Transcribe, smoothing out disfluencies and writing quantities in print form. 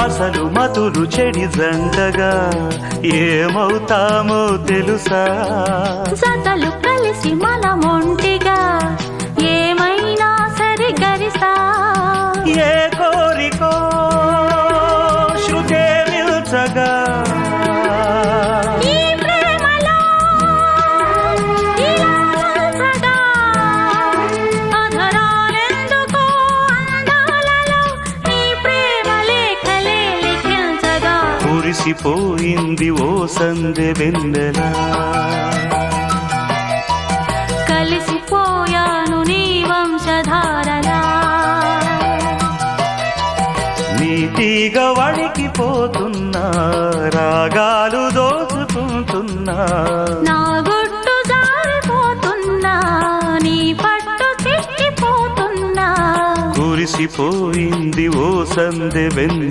అసలు మతులు చెడి జంటగా ఏమవుతామో తెలుసా? జతలు కలిసి మనమొంటిగా ఏమైనా సరి గరిసా. ఏ కోరికో శృతే మిల్చగా ఈ ప్రేమలో ఇలా ఉంచగా. అధరాలెందుకో అందాలలో నీ ప్రేమ లేఖలే లిఖించగా. కురిసిపోయింది ఓ సందె వెన్నెలా, కలిసిపోయాను నీ వంశధారలా. నీ తీగ వణికిపోతున్నా, రాగాలు దోచుకుంటున్నా. నా గుట్టు జారిపోతున్నా, నీ పట్టు చిక్కిపోతున్నా. కురిసిపోయింది ఓ సందె వెన్నెల.